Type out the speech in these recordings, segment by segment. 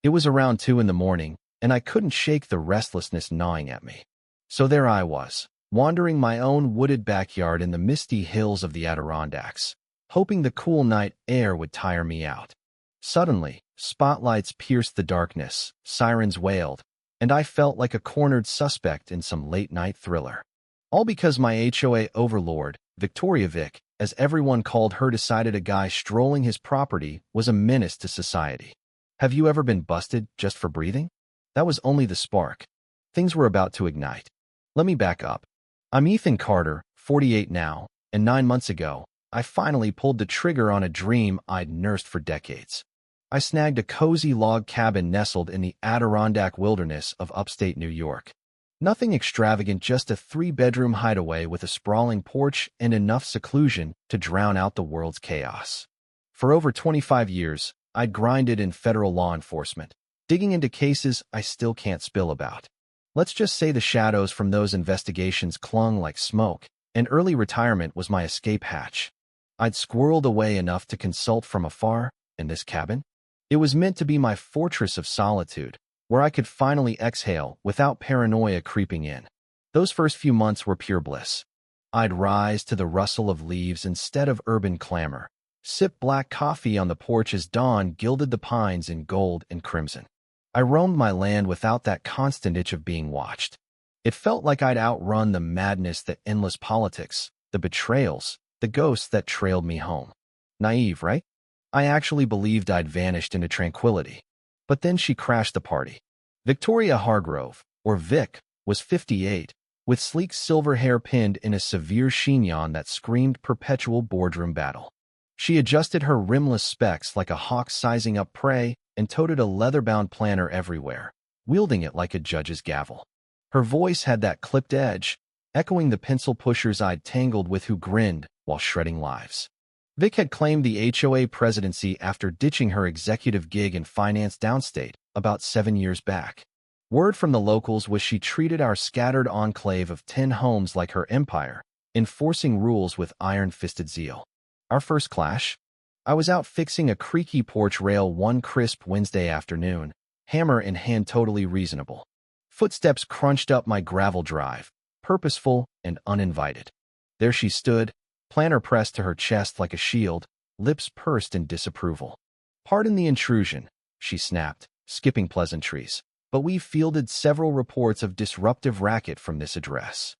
It was around 2 in the morning, and I couldn't shake the restlessness gnawing at me. So there I was, wandering my own wooded backyard in the misty hills of the Adirondacks, hoping the cool night air would tire me out. Suddenly, spotlights pierced the darkness, sirens wailed, and I felt like a cornered suspect in some late-night thriller. All because my HOA overlord, Victoria Vick, as everyone called her, decided a guy strolling his property was a menace to society. Have you ever been busted just for breathing? That was only the spark. Things were about to ignite. Let me back up. I'm Ethan Carter, 48 now, and 9 months ago, I finally pulled the trigger on a dream I'd nursed for decades. I snagged a cozy log cabin nestled in the Adirondack wilderness of upstate New York. Nothing extravagant, just a 3-bedroom hideaway with a sprawling porch and enough seclusion to drown out the world's chaos. For over 25 years, I'd grinded in federal law enforcement, digging into cases I still can't spill about. Let's just say the shadows from those investigations clung like smoke, and early retirement was my escape hatch. I'd squirreled away enough to consult from afar, in this cabin. It was meant to be my fortress of solitude, where I could finally exhale without paranoia creeping in. Those first few months were pure bliss. I'd rise to the rustle of leaves instead of urban clamor, sip black coffee on the porch as dawn gilded the pines in gold and crimson. I roamed my land without that constant itch of being watched. It felt like I'd outrun the madness, the endless politics, the betrayals, the ghosts that trailed me home. Naive, right? I actually believed I'd vanished into tranquility. But then she crashed the party. Victoria Hargrove, or Vic, was 58, with sleek silver hair pinned in a severe chignon that screamed perpetual boardroom battle. She adjusted her rimless specs like a hawk sizing up prey and toted a leather-bound planner everywhere, wielding it like a judge's gavel. Her voice had that clipped edge, echoing the pencil pushers I'd tangled with who grinned while shredding lives. Vic had claimed the HOA presidency after ditching her executive gig in finance downstate about 7 years back. Word from the locals was she treated our scattered enclave of 10 homes like her empire, enforcing rules with iron-fisted zeal. Our first clash? I was out fixing a creaky porch rail one crisp Wednesday afternoon, hammer in hand, totally reasonable. Footsteps crunched up my gravel drive, purposeful and uninvited. There she stood, planner pressed to her chest like a shield, lips pursed in disapproval. "Pardon the intrusion," she snapped, skipping pleasantries, "but we've fielded several reports of disruptive racket from this address."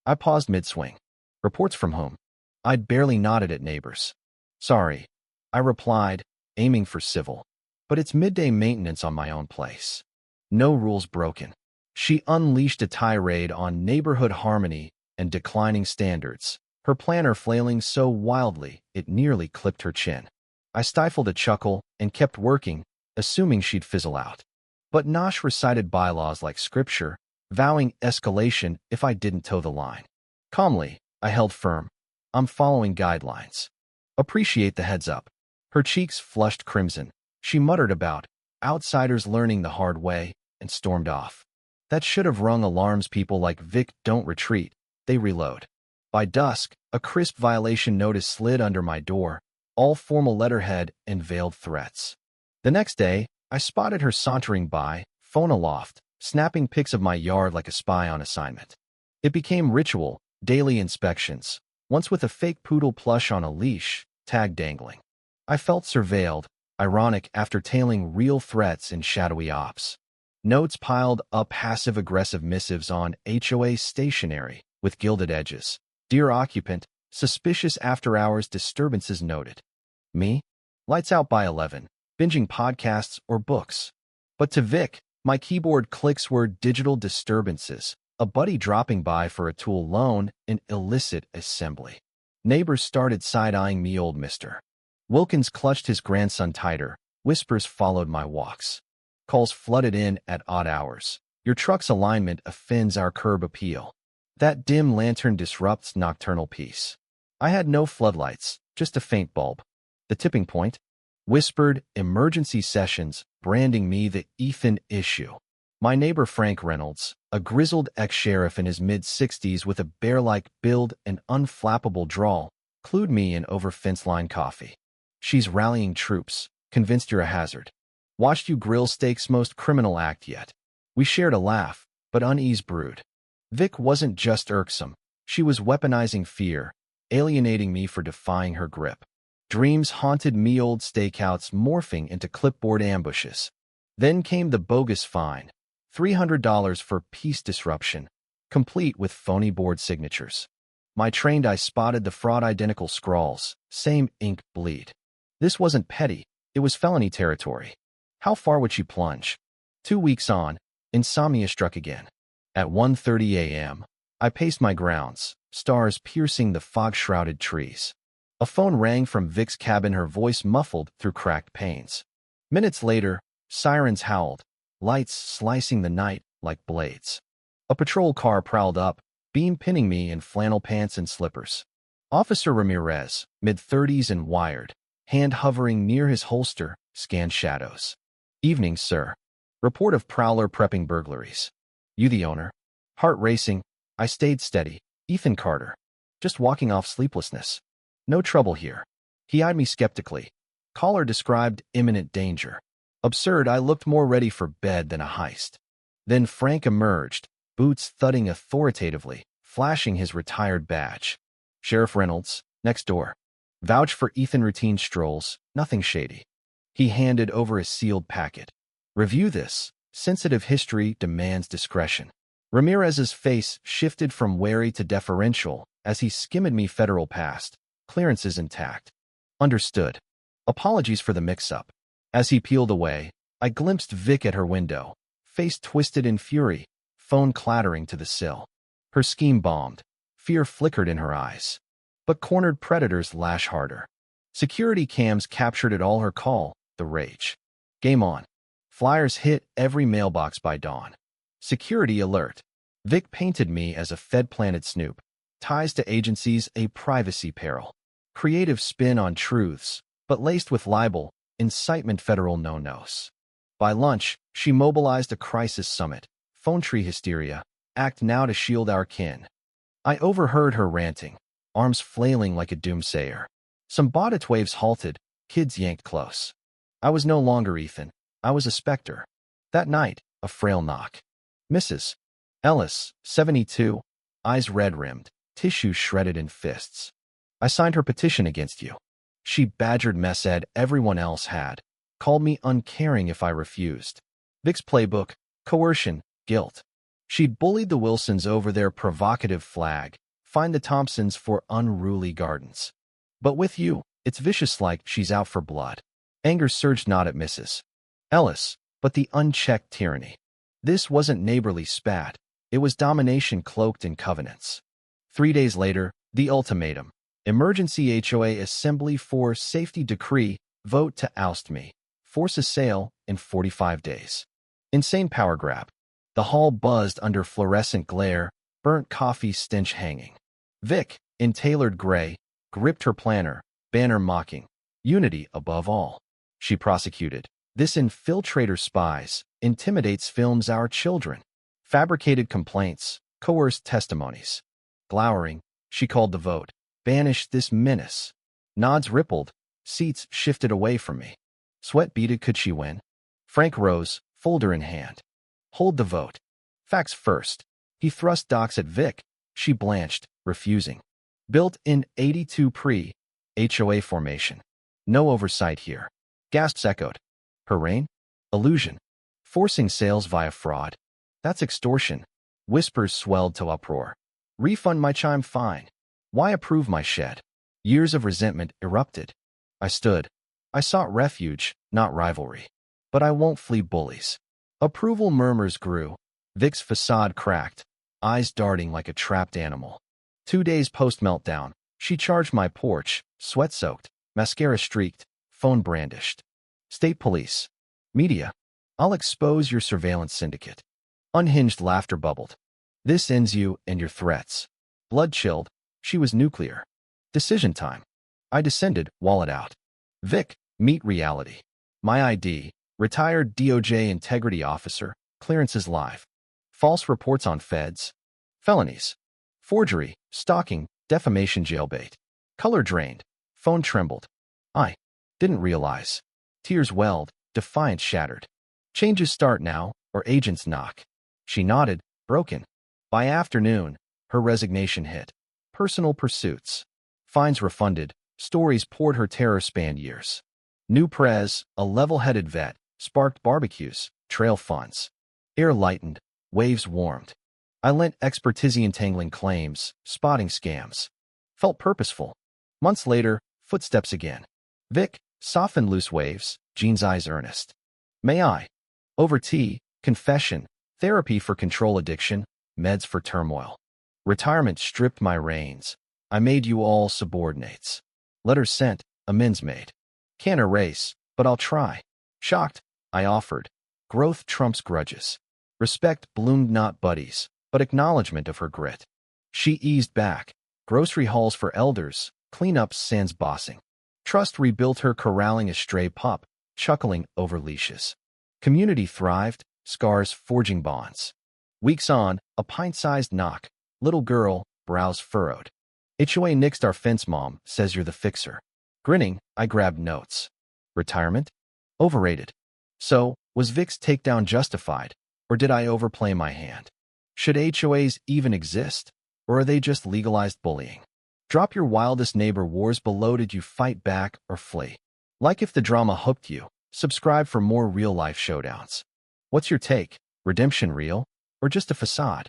I paused mid-swing. Reports from whom? I'd barely nodded at neighbors. "Sorry," I replied, aiming for civil, "but it's midday maintenance on my own place. No rules broken." She unleashed a tirade on neighborhood harmony and declining standards, her planner flailing so wildly it nearly clipped her chin. I stifled a chuckle and kept working, assuming she'd fizzle out. But Nosh recited bylaws like scripture, vowing escalation if I didn't toe the line. Calmly, I held firm. "I'm following guidelines." "Appreciate the heads up." Her cheeks flushed crimson. She muttered about outsiders learning the hard way and stormed off. That should have rung alarms. People like Vic don't retreat, they reload. By dusk, a crisp violation notice slid under my door, all formal letterhead and veiled threats. The next day, I spotted her sauntering by, phone aloft, snapping pics of my yard like a spy on assignment. It became ritual, daily inspections, once with a fake poodle plush on a leash, tag dangling. I felt surveilled, ironic after tailing real threats in shadowy ops. Notes piled up, passive-aggressive missives on HOA stationery with gilded edges. "Dear occupant, suspicious after-hours disturbances noted." Me? Lights out by 11, binging podcasts or books. But to Vic, my keyboard clicks were digital disturbances, a buddy dropping by for a tool loan, an illicit assembly. Neighbors started side-eyeing me. Old Mr. Wilkins clutched his grandson tighter. Whispers followed my walks. Calls flooded in at odd hours. "Your truck's alignment offends our curb appeal." "That dim lantern disrupts nocturnal peace." I had no floodlights, just a faint bulb. "The tipping point?" Whispered, "Emergency sessions," branding me the Ethan issue. My neighbor Frank Reynolds, a grizzled ex-sheriff in his mid-60s with a bear-like build and unflappable drawl, clued me in over fence-line coffee. "She's rallying troops, convinced you're a hazard." Watched you grill steak's most criminal act yet. We shared a laugh, but unease brewed. Vic wasn't just irksome. She was weaponizing fear, alienating me for defying her grip. Dreams haunted me, old stakeouts morphing into clipboard ambushes. Then came the bogus fine. $300 for peace disruption, complete with phony board signatures. My trained eye spotted the fraud-identical scrawls, same ink bleed. This wasn't petty, it was felony territory. How far would she plunge? 2 weeks on, insomnia struck again. At 1:30 a.m., I paced my grounds, stars piercing the fog-shrouded trees. A phone rang from Vic's cabin, her voice muffled through cracked panes. Minutes later, sirens howled, lights slicing the night like blades. A patrol car prowled up, beam pinning me in flannel pants and slippers. Officer Ramirez, mid-30s and wired, hand hovering near his holster, scanned shadows. Evening, sir. Report of prowler prepping burglaries. You the owner? Heart racing, I stayed steady. Ethan Carter. Just walking off sleeplessness. No trouble here. He eyed me skeptically. Caller described imminent danger. Absurd, I looked more ready for bed than a heist. Then Frank emerged, boots thudding authoritatively, flashing his retired badge. Sheriff Reynolds, next door. Vouch for Ethan, routine strolls, nothing shady. He handed over a sealed packet. Review this. Sensitive history demands discretion. Ramirez's face shifted from wary to deferential as he skimmed me. Federal past. Clearances intact. Understood. Apologies for the mix-up. As he peeled away, I glimpsed Vic at her window, face twisted in fury, phone clattering to the sill. Her scheme bombed. Fear flickered in her eyes. But cornered predators lash harder. Security cams captured it all, her call, the rage. Game on. Flyers hit every mailbox by dawn. Security alert. Vic painted me as a Fed-planted snoop. Ties to agencies a privacy peril. Creative spin on truths, but laced with libel, incitement, federal no-nos. By lunch, she mobilized a crisis summit. Phone tree hysteria. Act now to shield our kin. I overheard her ranting, arms flailing like a doomsayer. Some Baudit waves halted, kids yanked close. I was no longer Ethan. I was a specter. That night, a frail knock. Mrs. Ellis, 72, eyes red-rimmed, tissue shredded in fists. I signed her petition against you. She badgered Messed everyone else had. Called me uncaring if I refused. Vic's playbook, coercion, guilt. She'd bullied the Wilsons over their provocative flag, fined the Thompsons for unruly gardens. But with you, it's vicious, like she's out for blood. Anger surged not at Mrs. Ellis, but the unchecked tyranny. This wasn't neighborly spat. It was domination cloaked in covenants. 3 days later, the ultimatum. Emergency HOA assembly for safety decree, vote to oust me. Force a sale in 45 days. Insane power grab. The hall buzzed under fluorescent glare, burnt coffee stench hanging. Vic, in tailored gray, gripped her planner, banner mocking. Unity above all. She prosecuted. This infiltrator spies, intimidates, films our children. Fabricated complaints, coerced testimonies. Glowering, she called the vote. Banish this menace. Nods rippled, seats shifted away from me. Sweat beaded, could she win? Frank rose, folder in hand. Hold the vote. Facts first. He thrust docs at Vic. She blanched, refusing. Built-in 82 pre-HOA formation. No oversight here. Gasps echoed. Her reign? Illusion. Forcing sales via fraud. That's extortion. Whispers swelled to uproar. Refund my chime fine. Why approve my shed? Years of resentment erupted. I stood. I sought refuge, not rivalry. But I won't flee bullies. Approval murmurs grew. Vic's facade cracked, eyes darting like a trapped animal. 2 days post-meltdown, she charged my porch, sweat-soaked, mascara streaked, phone brandished. State police. Media. I'll expose your surveillance syndicate. Unhinged laughter bubbled. This ends you and your threats. Blood chilled. She was nuclear. Decision time. I descended, wallet out. Vic, meet reality. My ID, retired DOJ integrity officer, clearances live. False reports on feds. Felonies. Forgery, stalking, defamation, jailbait. Color drained. Phone trembled. I didn't realize. Tears welled, defiance shattered. Changes start now, or agents knock. She nodded, broken. By afternoon, her resignation hit. Personal pursuits. Fines refunded. Stories poured her terror-spanned years. New prez, a level-headed vet, sparked barbecues, trail funds. Air lightened, waves warmed. I lent expertise in tangling claims, spotting scams. Felt purposeful. Months later, footsteps again. Vic, softened loose waves, Jean's eyes earnest. May I? Over tea, confession, therapy for control addiction, meds for turmoil. Retirement stripped my reins. I made you all subordinates. Letters sent, amends made. Can't erase, but I'll try. Shocked, I offered. Growth trumps grudges. Respect bloomed not buddies, but acknowledgement of her grit. She eased back. Grocery hauls for elders, cleanups sans bossing. Trust rebuilt her corralling a stray pup, chuckling over leashes. Community thrived, scars forging bonds. Weeks on, a pint-sized knock. Little girl, brows furrowed. HOA nixed our fence mom, says you're the fixer. Grinning, I grabbed notes. Retirement? Overrated. So, was Vic's takedown justified, or did I overplay my hand? Should HOAs even exist, or are they just legalized bullying? Drop your wildest neighbor wars below. Did you fight back or flee? Like if the drama hooked you, subscribe for more real-life showdowns. What's your take? Redemption real, or just a facade?